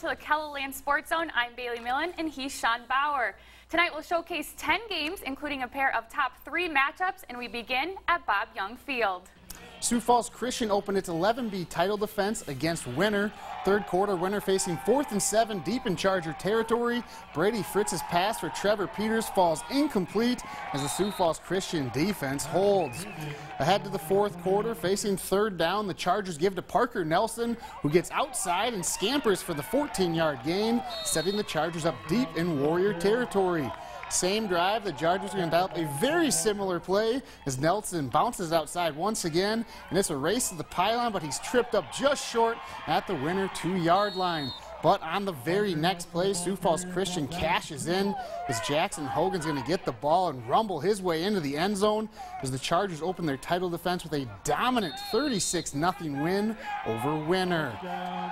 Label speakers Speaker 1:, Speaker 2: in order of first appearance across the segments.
Speaker 1: to the KELOLAND Sports Zone. I'm Bailey Millen and he's Sean Bauer. Tonight we'll showcase 10 games, including a pair of top 3 matchups, and we begin at Bob Young Field.
Speaker 2: Sioux Falls Christian opened its 11B title defense against Winter. Third quarter, Winter facing 4th and 7 deep in Charger territory. Brady Fritz's pass for Trevor Peters falls incomplete as the Sioux Falls Christian defense holds. Ahead to the 4th quarter, facing 3rd down, the Chargers give to Parker Nelson, who gets outside and scampers for the 14-yard gain, setting the Chargers up deep in Warrior territory. Same drive, the Chargers are going to develop a very similar play as Nelson bounces outside once again, and it's a race to the pylon, but he's tripped up just short at the Winter 2-yard line. But on the very next play, Sioux Falls Christian cashes in as Jackson Hogan's going to get the ball and rumble his way into the end zone as the Chargers open their title defense with a dominant 36-0 win over Winter.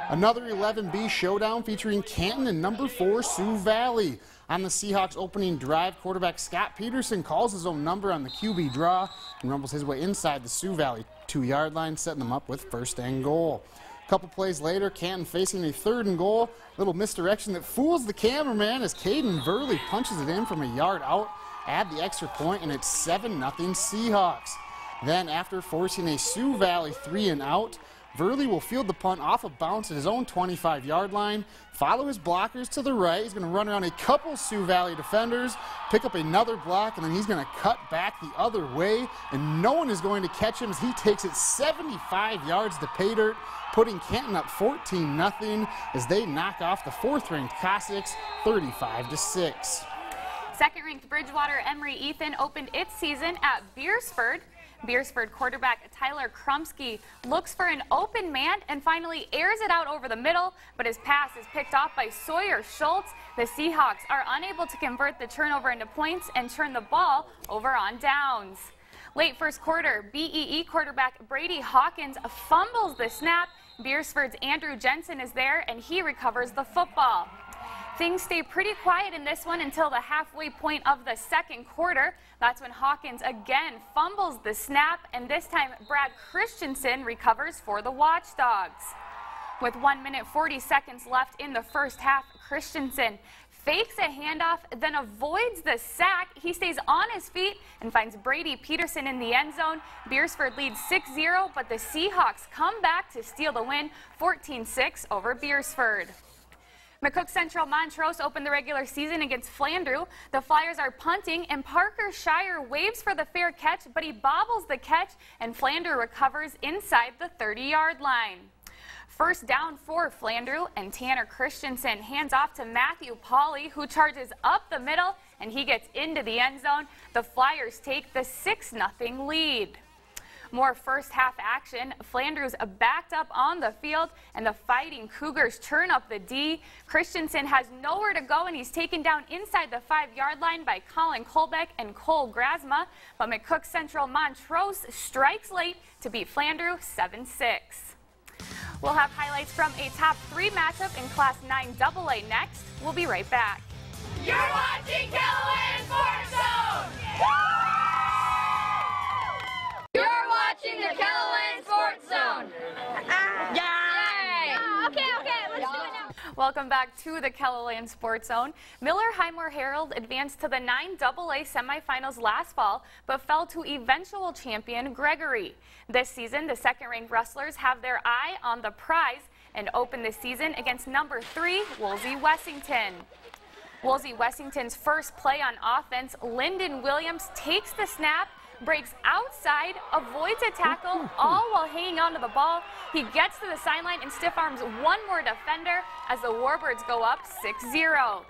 Speaker 2: Another 11B showdown featuring Canton and number 4 Sioux Valley. On the Seahawks opening drive, quarterback Scott Peterson calls his own number on the QB draw and rumbles his way inside the Sioux Valley 2-yard line, setting them up with 1st and goal. A couple plays later, Canton facing a 3rd and goal. Little misdirection that fools the cameraman as Caden Verley punches it in from a yard out, add the extra point, and it's 7-0 Seahawks. Then after forcing a Sioux Valley 3-and-out, Verley will field the punt off of bounds at his own 25-yard line, follow his blockers to the right. He's going to run around a couple Sioux Valley defenders, pick up another block, and then he's going to cut back the other way, and no one is going to catch him as he takes it 75 yards to pay dirt, putting Canton up 14-0 as they knock off the 4th-ranked Cossacks 35-6.
Speaker 1: Second-ranked Bridgewater Emory Ethan opened its season at Beresford. Beresford quarterback Tyler Krumsky looks for an open man and finally airs it out over the middle, but his pass is picked off by Sawyer Schultz. The Seahawks are unable to convert the turnover into points and turn the ball over on downs. Late first quarter, BEE quarterback Brady Hawkins fumbles the snap. Beresford's Andrew Jensen is there and he recovers the football. Things stay pretty quiet in this one until the halfway point of the 2nd quarter. That's when Hawkins again fumbles the snap, and this time Brad Christensen recovers for the Watchdogs. With 1 minute 40 seconds left in the first half, Christensen fakes a handoff, then avoids the sack. He stays on his feet and finds Brady Peterson in the end zone. Beresford leads 6-0, but the Seahawks come back to steal the win, 14-6 over Beresford. McCook Central Montrose opened the regular season against Flandreau. The Flyers are punting, and Parker Shire waves for the fair catch, but he bobbles the catch, and Flandreau recovers inside the 30-yard line. First down for Flandreau, and Tanner Christensen hands off to Matthew Pauly, who charges up the middle, and he gets into the end zone. The Flyers take the 6-0 lead. More first half action. Flandreau's backed up on the field, and the Fighting Cougars turn up the D. Christensen has nowhere to go, and he's taken down inside the 5-yard line by Colin Colbeck and Cole Grasma. But McCook Central Montrose strikes late to beat Flandreau 7-6. We'll have highlights from a top 3 matchup in Class 9 AA next. We'll be right back.
Speaker 3: You're watching KELOLAND Sports Zone! You're watching the KELOLAND Sports Zone. Okay, let's do it now.
Speaker 1: Welcome back to the KELOLAND Sports Zone. Miller Highmore Herald advanced to the 9AA semifinals last fall, but fell to eventual champion Gregory. This season, the 2nd-ranked Rustlers have their eye on the prize and open the season against number 3 Woolsey Wessington. Woolsey Wessington's first play on offense, Lyndon Williams takes the snap, breaks outside, avoids a tackle, all while hanging onto the ball. He gets to the sideline and stiff arms one more defender as the Warbirds go up 6-0.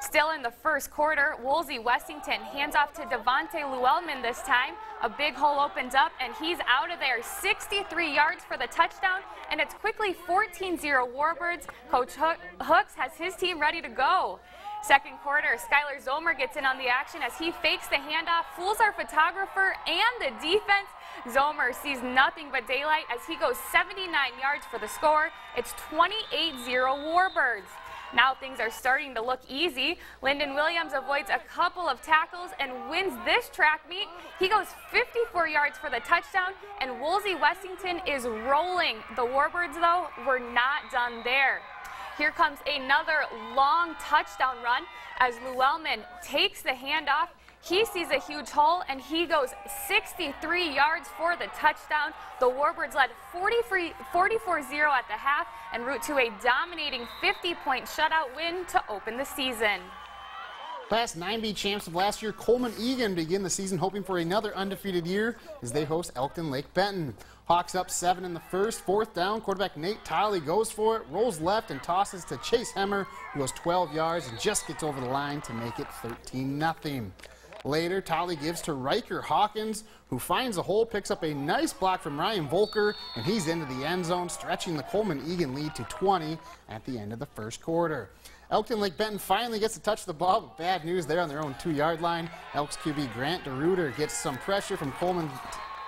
Speaker 1: Still in the first quarter, Woolsey Wessington hands off to Devontae Llewellyn this time. A big hole opens up and he's out of there, 63 yards for the touchdown, and it's quickly 14-0 Warbirds. Coach Hooks has his team ready to go. Second quarter, Skylar Zomer gets in on the action as he fakes the handoff, fools our photographer and the defense. Zomer sees nothing but daylight as he goes 79 yards for the score. It's 28-0 Warbirds. Now things are starting to look easy. Lyndon Williams avoids a couple of tackles and wins this track meet. He goes 54 yards for the touchdown, and Woolsey Wessington is rolling. The Warbirds, though, were not done there. Here comes another long touchdown run as Llewellyn takes the handoff. He sees a huge hole and he goes 63 yards for the touchdown. The Warbirds led 44-0 at the half en route to a dominating 50-point shutout win to open the season.
Speaker 2: Class 9B champs of last year, Coleman Egan begin the season hoping for another undefeated year as they host Elton Lake Benton. Hawks up 7 in the first, fourth down. Quarterback Nate Tolley goes for it, rolls left and tosses to Chase Hemmer, who goes 12 yards and just gets over the line to make it 13-0. Later, Tolley gives to Riker Hawkins, who finds a hole, picks up a nice block from Ryan Volker, and he's into the end zone, stretching the Coleman Egan lead to 20 at the end of the first quarter. Elton Lake Benton finally gets to touch the ball, but bad news there on their own 2-yard line. Elks QB Grant DeRuiter gets some pressure from Coleman.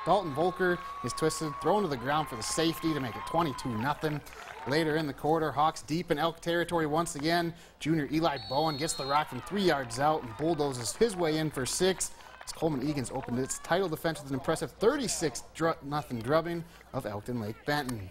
Speaker 2: Dalton Volker is twisted, thrown to the ground for the safety to make it 22-0. Later in the quarter, Hawks deep in Elk territory once again. Junior Eli Bowen gets the rock from 3 yards out and bulldozes his way in for 6. As Coleman Egan's opened its title defense with an impressive 36-0 drubbing of Elton Lake Benton.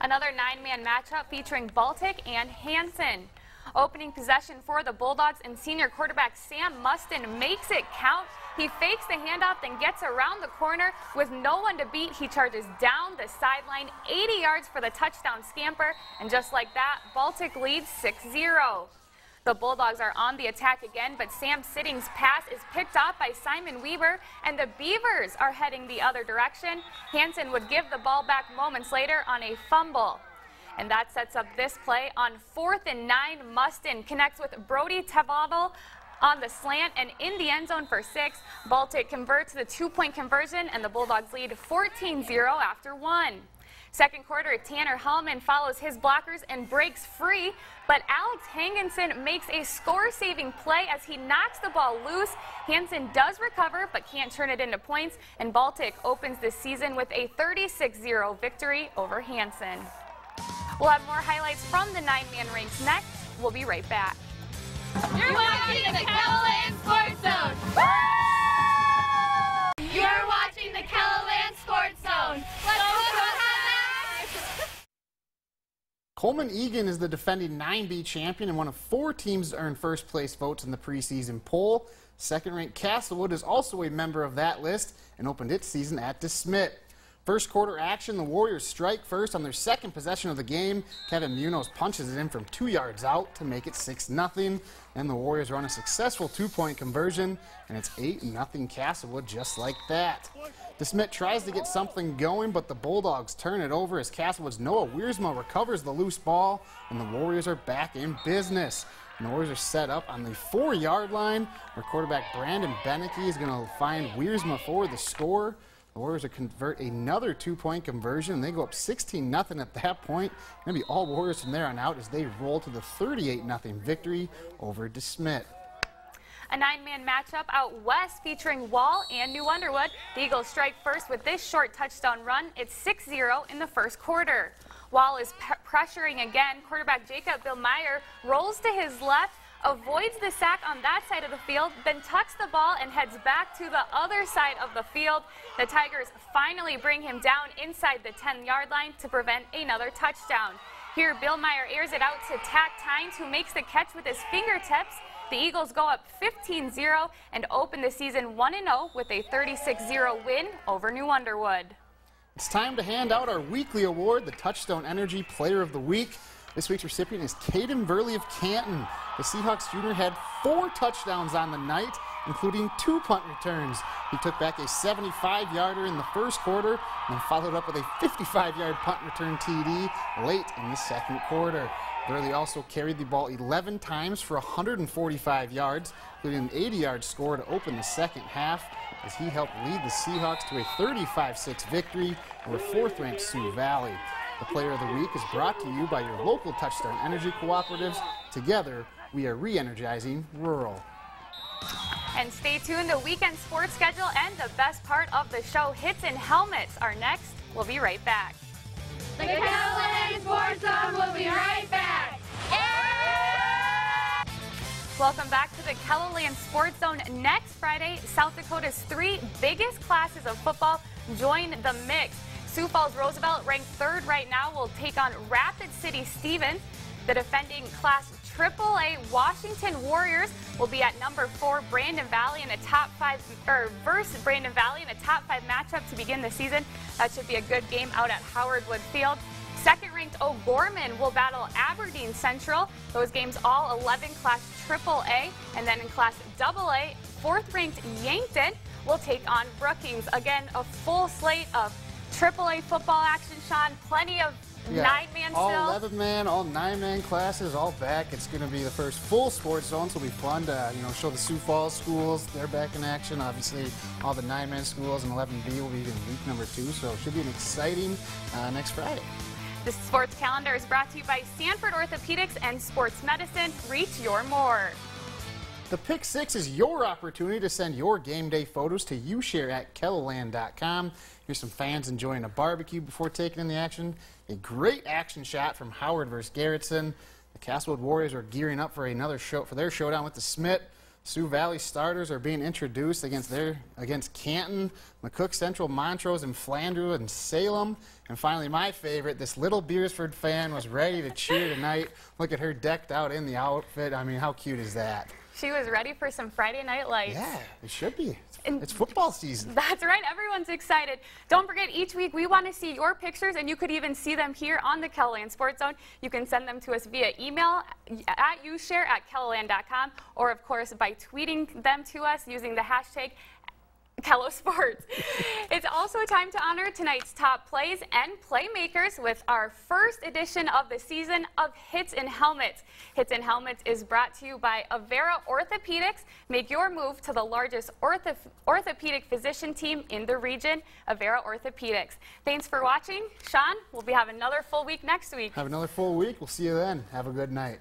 Speaker 1: Another 9-man matchup featuring Baltic and Hansen. Opening possession for the Bulldogs, and senior quarterback Sam Mustin makes it count. He fakes the handoff, then gets around the corner. With no one to beat, he charges down the sideline, 80 yards for the touchdown scamper, and just like that, Baltic leads 6-0. The Bulldogs are on the attack again, but Sam Sitting's pass is picked off by Simon Weber, and the Beavers are heading the other direction. Hansen would give the ball back moments later on a fumble. And that sets up this play. On 4th and 9, Mustin connects with Brody Tavadal on the slant and in the end zone for 6. Baltic converts the 2-point conversion, and the Bulldogs lead 14-0 after 1. Second quarter, Tanner Hallman follows his blockers and breaks free, but Alex Hangenson makes a score-saving play as he knocks the ball loose. Hansen does recover but can't turn it into points, and Baltic opens this season with a 36-0 victory over Hansen. We'll have more highlights from the 9-man ranks next. We'll be right back.
Speaker 3: You're watching the KELOLAND SportsZone. You're watching the KELOLAND SportsZone. Let's go Hawks!
Speaker 2: Coleman Egan is the defending 9B champion and one of 4 teams to earn first place votes in the preseason poll. Second-ranked Castlewood is also a member of that list and opened its season at DeSmit. First quarter action, the Warriors strike first on their second possession of the game. Kevin Munoz punches it in from 2 yards out to make it 6-0. And the Warriors run a successful 2-point conversion, and it's 8-0 Castlewood just like that. DeSmit tries to get something going, but the Bulldogs turn it over as Castlewood's Noah Wiersma recovers the loose ball, and the Warriors are back in business. And the Warriors are set up on the 4-yard line, where quarterback Brandon Beneke is going to find Wiersma for the score. The Warriors will convert another 2-point conversion, and they go up 16-0 at that point. It's going to be all Warriors from there on out as they roll to the 38-0 victory over DeSmit.
Speaker 1: A 9-man matchup out west featuring Wall and New Underwood. The Eagles strike first with this short touchdown run. It's 6-0 in the first quarter. Wall is pressuring again. Quarterback Jacob Billmeyer rolls to his left, avoids the sack on that side of the field, then tucks the ball and heads back to the other side of the field. The Tigers finally bring him down inside the 10-yard line to prevent another touchdown. Here, Billmeyer airs it out to Tack Tynes, who makes the catch with his fingertips. The Eagles go up 15-0 and open the season 1-0 with a 36-0 win over New Underwood.
Speaker 2: It's time to hand out our weekly award, the Touchstone Energy Player of the Week. This week's recipient is Caden Burley of Canton. The Seahawks junior had 4 touchdowns on the night, including 2 punt returns. He took back a 75-yarder in the first quarter and then followed up with a 55-yard punt return TD late in the second quarter. Burley also carried the ball 11 times for 145 yards, including an 80-yard score to open the second half, as he helped lead the Seahawks to a 35-6 victory over 4th-ranked Sioux Valley. The Player of the Week is brought to you by your local Touchstone Energy Cooperatives. Together, we are re-energizing rural.
Speaker 1: And stay tuned, the weekend sports schedule and the best part of the show, hits and helmets, are next. We'll be right back.
Speaker 3: The KELOLAND SportsZone will be right back. Yeah!
Speaker 1: Welcome back to the KELOLAND SportsZone. Next Friday, South Dakota's 3 biggest classes of football join the mix. Sioux Falls Roosevelt, ranked 3rd right now, will take on Rapid City Stevens. The defending Class AAA Washington Warriors will be at number 4 Brandon Valley in a top 5 versus Brandon Valley in a top 5 matchup to begin the season. That should be a good game out at Howard Wood Field. Second-ranked O'Gorman will battle Aberdeen Central. Those games all 11 Class AAA. And then in Class AA, 4th-ranked Yankton will take on Brookings. Again, a full slate of AAA football action, Sean. Plenty of 9-man
Speaker 2: all
Speaker 1: still.
Speaker 2: 11-man, all 9-man classes, all back. It's going to be the first full sports zone, so it'll be fun to show the Sioux Falls schools. They're back in action. Obviously, all the 9-man schools and 11B will be in week number 2, so it should be an exciting next Friday.
Speaker 1: This sports calendar is brought to you by Sanford Orthopedics and Sports Medicine. Reach your more.
Speaker 2: The Pick 6 is your opportunity to send your game day photos to youshare@KELOLAND.com. Here's some fans enjoying a barbecue before taking in the action. A great action shot from Howard versus Garrettson. The Castlewood Warriors are gearing up for their showdown with the Smith. Sioux Valley starters are being introduced against Canton, McCook Central, Montrose, and Flandreau and Salem. And finally, my favorite, this little Beresford fan was ready to cheer tonight. Look at her decked out in the outfit. I mean, how cute is that?
Speaker 1: She was ready for some Friday night lights.
Speaker 2: Yeah, it should be. It's football season.
Speaker 1: That's right. Everyone's excited. Don't forget, each week we want to see your pictures, and you could even see them here on the KELOLAND Sports Zone. You can send them to us via email at youshare@keloland.com, or, of course, by tweeting them to us using the hashtag KELOSports. It's also time to honor tonight's top plays and playmakers with our first edition of the season of Hits and Helmets. Hits and Helmets is brought to you by Avera Orthopedics. Make your move to the largest orthopedic physician team in the region, Avera Orthopedics. Thanks for watching. Sean, we'll have another full week next week.
Speaker 2: Have another full week. We'll see you then. Have a good night.